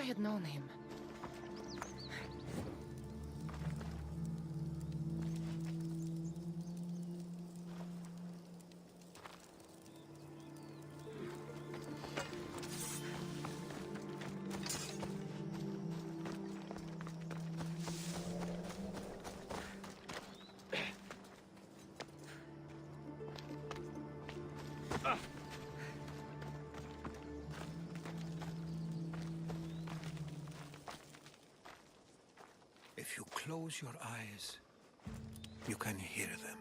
I had known him. If you close your eyes, you can hear them.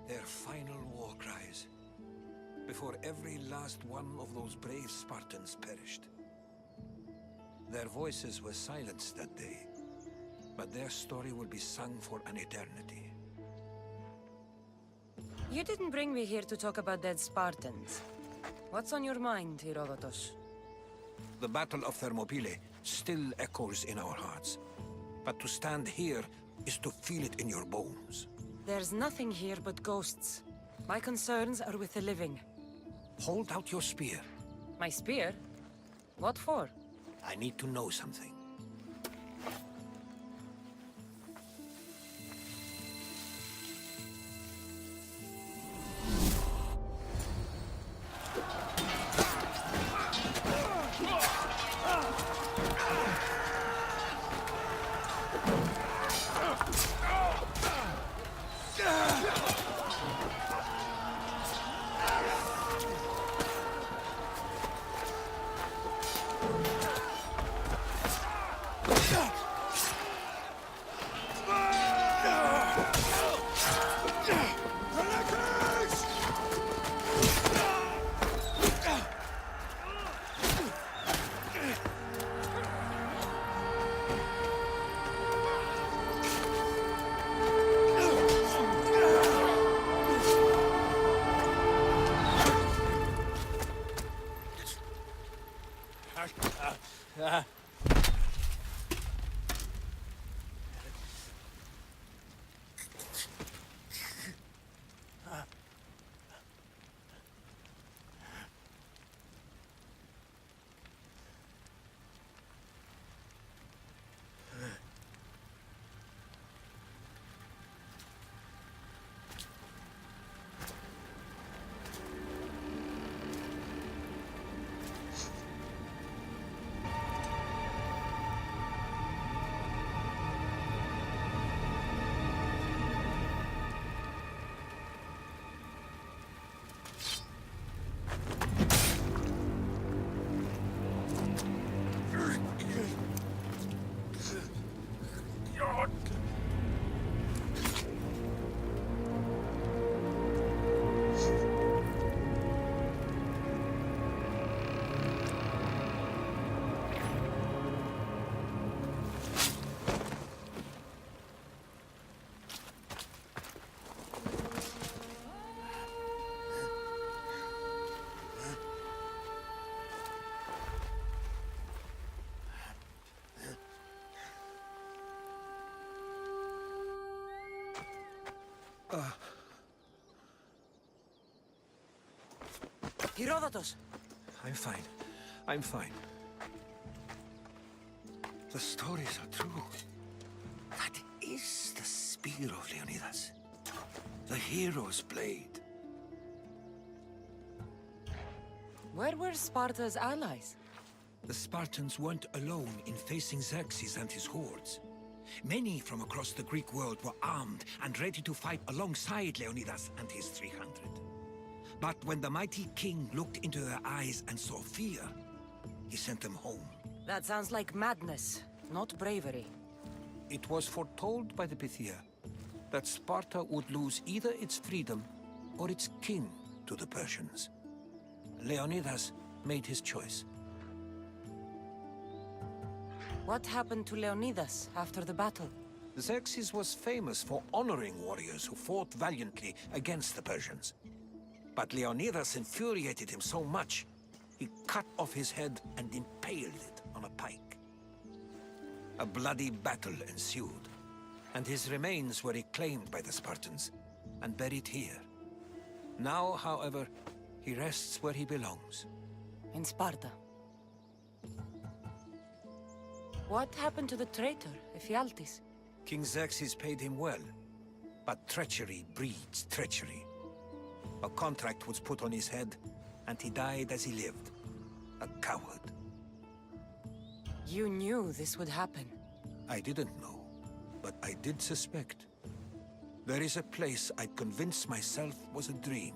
Their final war cries, before every last one of those brave Spartans perished. Their voices were silenced that day, but their story will be sung for an eternity. You didn't bring me here to talk about dead Spartans. What's on your mind, Herodotus? The Battle of Thermopylae still echoes in our hearts. But to stand here is to feel it in your bones. There's nothing here but ghosts. My concerns are with the living. Hold out your spear. My spear? What for? I need to know something. Herodotus! I'm fine. I'm fine. The stories are true. That is the spear of Leonidas. The hero's blade. Where were Sparta's allies? The Spartans weren't alone in facing Xerxes and his hordes. Many from across the Greek world were armed and ready to fight alongside Leonidas and his 300. But when the mighty king looked into their eyes and saw fear, he sent them home. That sounds like madness, not bravery. It was foretold by the Pythia that Sparta would lose either its freedom or its king to the Persians. Leonidas made his choice. What happened to Leonidas after the battle? Xerxes was famous for honoring warriors who fought valiantly against the Persians. But Leonidas infuriated him so much, he cut off his head and impaled it on a pike. A bloody battle ensued, and his remains were reclaimed by the Spartans and buried here. Now, however, he rests where he belongs. In Sparta. What happened to the traitor, Ephialtes? King Xerxes paid him well, but treachery breeds treachery. A contract was put on his head, and he died as he lived. A coward. You knew this would happen. I didn't know, but I did suspect. There is a place I convinced myself was a dream.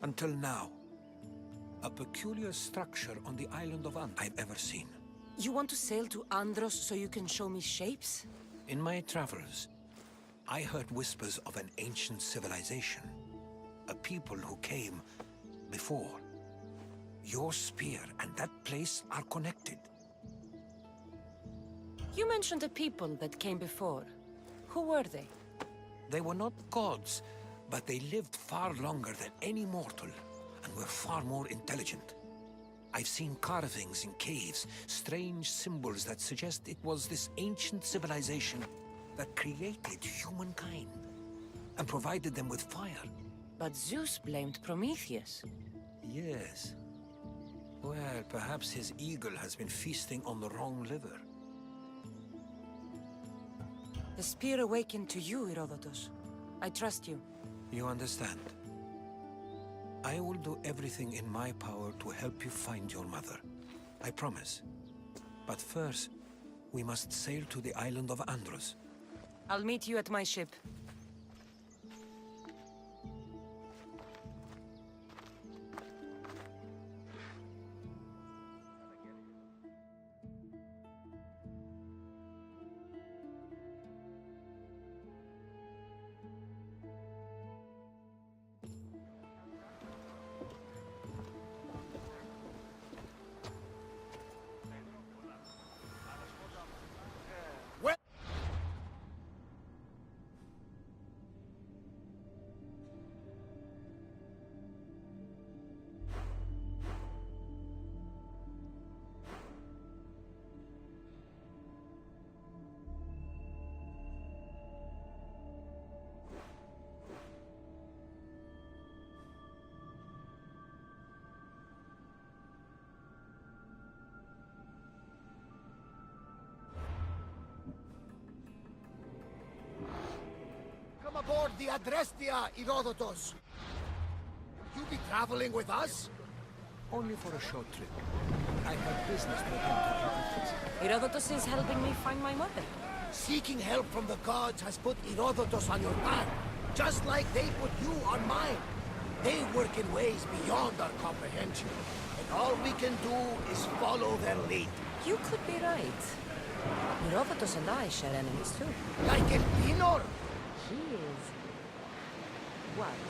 Until now. A peculiar structure on the island of I've ever seen. You want to sail to Andros so you can show me shapes? In my travels, I heard whispers of an ancient civilization. A people who came before. Your spear and that place are connected. You mentioned a people that came before. Who were they? They were not gods, but they lived far longer than any mortal, and were far more intelligent. I've seen carvings in caves, strange symbols that suggest it was this ancient civilization that created humankind, and provided them with fire. But Zeus blamed Prometheus. Yes. Well, perhaps his eagle has been feasting on the wrong liver. The spear awakened to you, Herodotus. I trust you. You understand. I will do everything in my power to help you find your mother. I promise. But first, we must sail to the island of Andros. I'll meet you at my ship. Come aboard the Adrestia, Herodotus. Will you be traveling with us? Only for a short trip. I have business to attend to Atlantis. Herodotus is helping me find my mother. Seeking help from the gods has put Herodotus on your path, just like they put you on mine. They work in ways beyond our comprehension, and all we can do is follow their lead. You could be right. Herodotus and I share enemies too. Like Elpinor? He was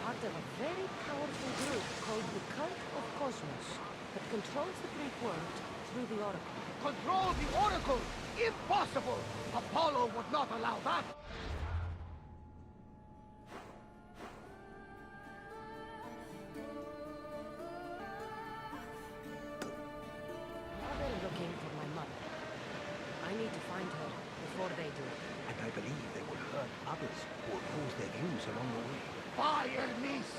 part of a very powerful group called the Cult of Cosmos that controls the Greek world through the Oracle. Control the Oracle! Impossible! Apollo would not allow that! Now they're looking for my mother. I need to find her before they do. And I believe they will hurt others who oppose their views along the way. By Hermes!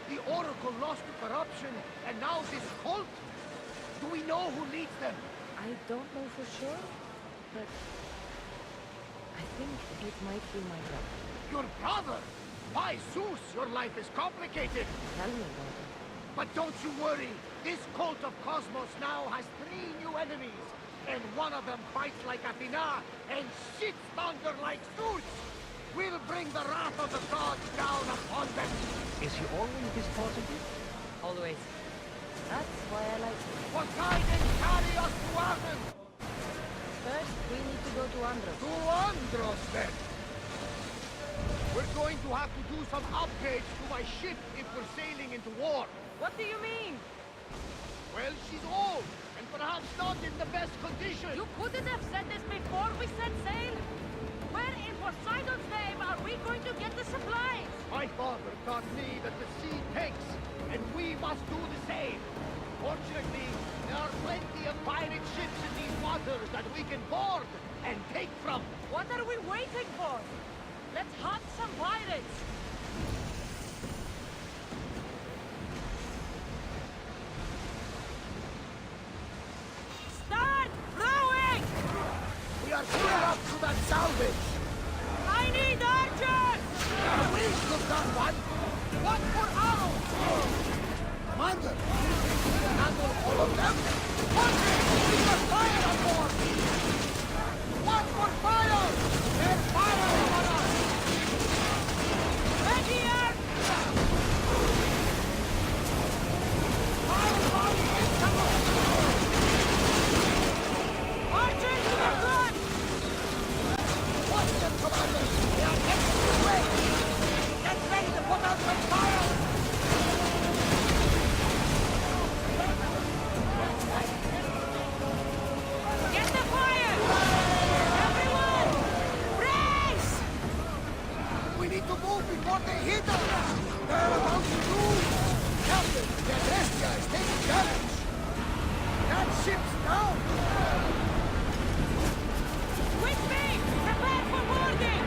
The Oracle lost to corruption, and now this cult? Do we know who leads them? I don't know for sure, but I think it might be my brother. Your brother? By Zeus, your life is complicated. Tell me about it. But don't you worry. This cult of Cosmos now has 3 new enemies. And one of them fights like Athena and shits thunder like Zeus. We'll bring the wrath of the gods down upon them. Is he always this positive? Always. That's why I like him. Poseidon, carry us to Athens. First, we need to go to Andros. To Andros, then. We're going to have to do some upgrades to my ship if we're sailing into war. What do you mean? Well, she's old, and perhaps not in the best condition. You couldn't have said this before we set sail? Where in Poseidon's name are we going to get the supplies? My father taught me that the sea takes, and we must do the same. Fortunately, there are plenty of pirate ships in these waters that we can board and take from. What are we waiting for? Let's hunt some pirates! Start rowing! up to that salvage! I need archers! We could got one! What for arrows? Commander! Handle all of them? Archers! We must fire on board! What for fire? They're firing on us! Ready, arch! Fire volley incoming! Archers to the front! Watch them, Commander! They are getting away! Get ready to put out some fire! Get the fire! Everyone! Brace! We need to move before they hit us! They're about to move! Captain, the Bestia is taking damage! That ship's down! With me! Prepare for boarding!